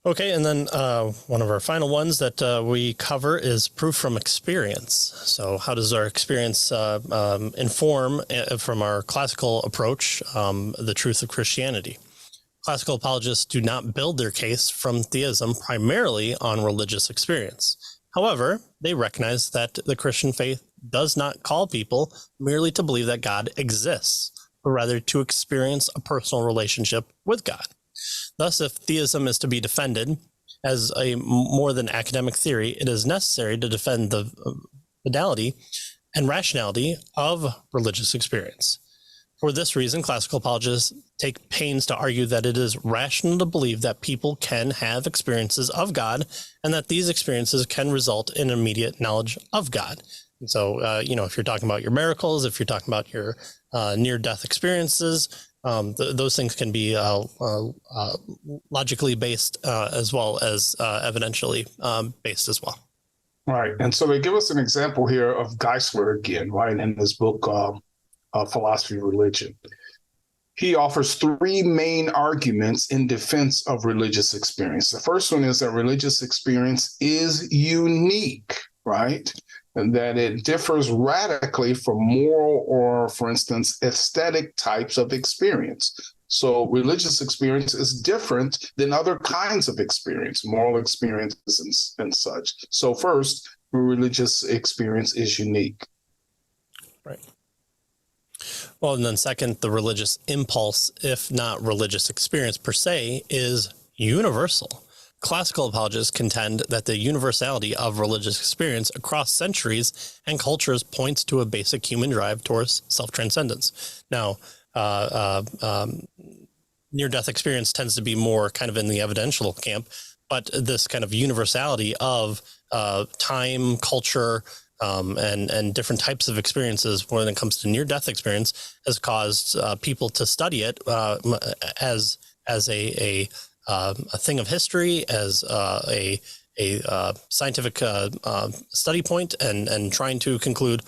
Okay, and then one of our final ones that we cover is proof from experience. So how does our experience inform from our classical approach the truth of Christianity? Classical apologists do not build their case from theism primarily on religious experience. However, they recognize that the Christian faith does not call people merely to believe that God exists, but rather to experience a personal relationship with God. Thus, if theism is to be defended as a more than academic theory, it is necessary to defend the fidelity and rationality of religious experience. For this reason, classical apologists take pains to argue that it is rational to believe that people can have experiences of God and that these experiences can result in immediate knowledge of God. And so, if you're talking about your miracles, if you're talking about your near-death experiences, those things can be logically based as well as evidentially based as well. Right. And so they give us an example here of Geisler again, right, in this book, Philosophy of Religion. He offers three main arguments in defense of religious experience. The first one is that religious experience is unique, right? And that it differs radically from moral or, for instance, aesthetic types of experience. So religious experience is different than other kinds of experience, moral experiences and such. So first, religious experience is unique. Right. Well, and then second, the religious impulse, if not religious experience per se, is universal. Classical apologists contend that the universality of religious experience across centuries and cultures points to a basic human drive towards self-transcendence. Now, near-death experience tends to be more kind of in the evidential camp, but this kind of universality of time, culture, and different types of experiences when it comes to near-death experience has caused people to study it as a thing of history, as a scientific study point, and trying to conclude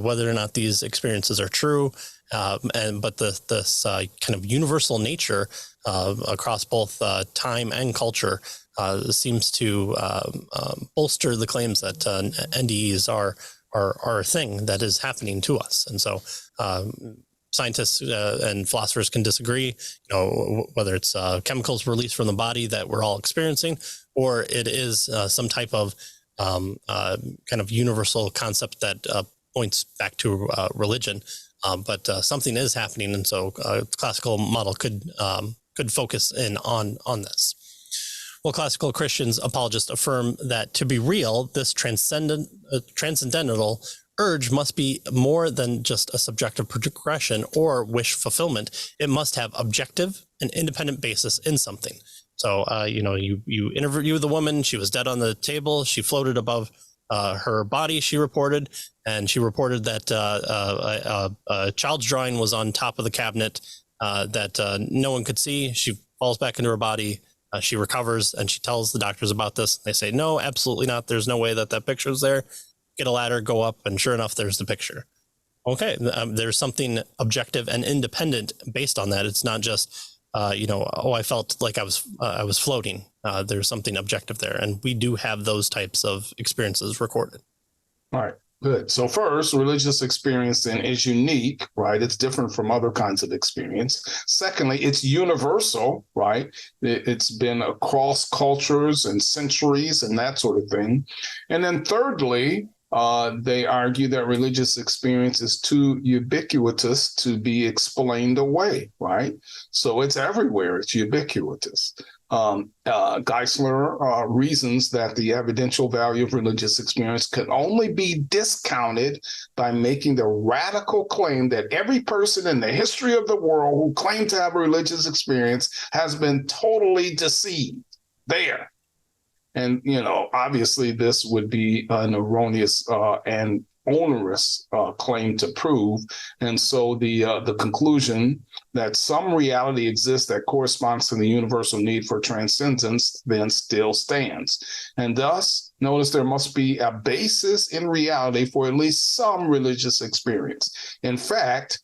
whether or not these experiences are true. But this kind of universal nature across both time and culture seems to bolster the claims that NDEs are a thing that is happening to us. And so scientists and philosophers can disagree, whether it's chemicals released from the body that we're all experiencing, or it is some type of kind of universal concept that points back to religion. But something is happening, and so the classical model could focus in on this. Well, classical Christians apologists affirm that to be real, this transcendental urge must be more than just a subjective progression or wish fulfillment. It must have objective and independent basis in something. So, you interview the woman. She was dead on the table. She floated above her body, she reported, and she reported that a child's drawing was on top of the cabinet that no one could see. She falls back into her body. She recovers, and she tells the doctors about this. They say, no, absolutely not. There's no way that picture is there. Get a ladder, go up, and sure enough, there's the picture. Okay, there's something objective and independent based on that. It's not just, I felt like I was floating. There's something objective there, and we do have those types of experiences recorded. All right, good. So first, religious experience then is unique, right? It's different from other kinds of experience. Secondly, it's universal, right? It's been across cultures and centuries and that sort of thing. And then thirdly, they argue that religious experience is too ubiquitous to be explained away, right? So it's everywhere. It's ubiquitous. Geisler reasons that the evidential value of religious experience can only be discounted by making the radical claim that every person in the history of the world who claimed to have a religious experience has been totally deceived. There. And, obviously this would be an erroneous and onerous claim to prove. And so the conclusion that some reality exists that corresponds to the universal need for transcendence then still stands. And thus, notice there must be a basis in reality for at least some religious experience. In fact,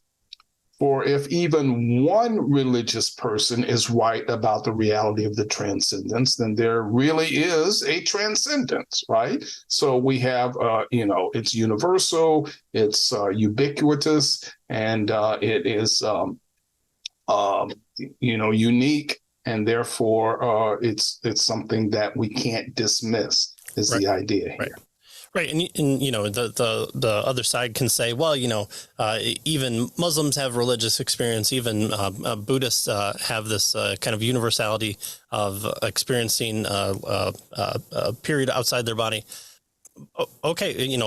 For if even one religious person is right about the reality of the transcendence, then there really is a transcendence, right? So we have, it's universal, it's ubiquitous, and it is, unique, and therefore it's something that we can't dismiss. Is Right. the idea here? Right. Right, and the other side can say, well, even Muslims have religious experience, even Buddhists have this kind of universality of experiencing a period outside their body. Okay,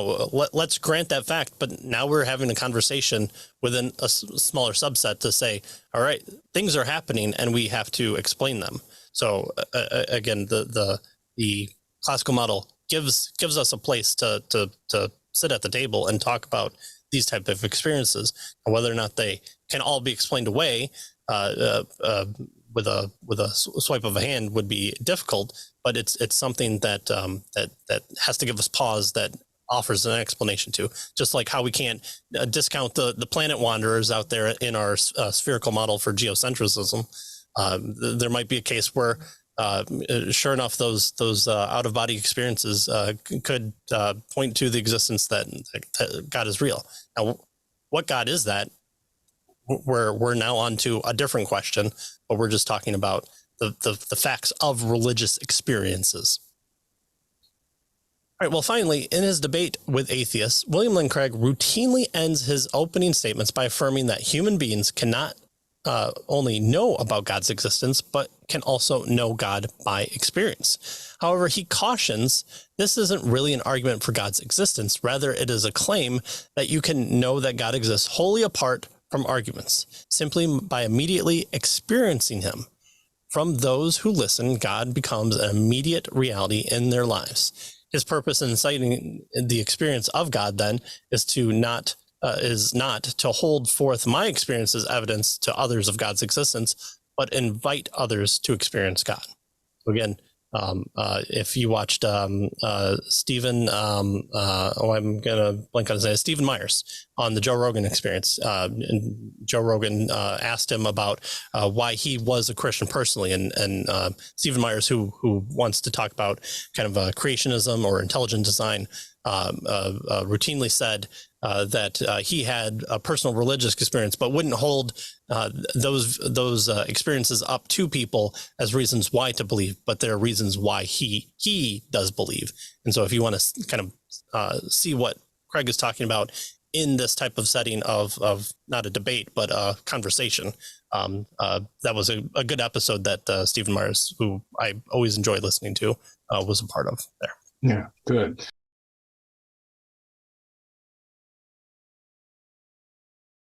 let's grant that fact, but now we're having a conversation within a smaller subset to say, all right, things are happening, and we have to explain them. So again, the classical model gives us a place to sit at the table and talk about these type of experiences, and whether or not they can all be explained away with a swipe of a hand would be difficult. But it's something that has to give us pause, that offers an explanation to, just like how we can't discount the planet wanderers out there in our spherical model for geocentrism. There might be a case where sure enough, those out of body experiences could point to the existence that God is real. Now, what God is that? We're now on to a different question, but we're just talking about the facts of religious experiences. All right. Well, finally, in his debate with atheists, William Lane Craig routinely ends his opening statements by affirming that human beings cannot only know about God's existence, but can also know God by experience. However, he cautions this isn't really an argument for God's existence. Rather, it is a claim that you can know that God exists wholly apart from arguments, simply by immediately experiencing him. From those who listen, God becomes an immediate reality in their lives. His purpose in citing the experience of God, then, is not to hold forth my experience as evidence to others of God's existence, but invite others to experience God. So again, if you watched Stephen, I'm gonna blank on his name, Stephen Myers on the Joe Rogan Experience, and Joe Rogan asked him about why he was a Christian personally, and Stephen Myers, who wants to talk about kind of creationism or intelligent design, routinely said that he had a personal religious experience, but wouldn't hold those experiences up to people as reasons why to believe, but they're reasons why he does believe. And so if you want to kind of see what Craig is talking about in this type of setting of not a debate, but a conversation, that was a good episode that Stephen Myers, who I always enjoy listening to, was a part of there. Yeah, good.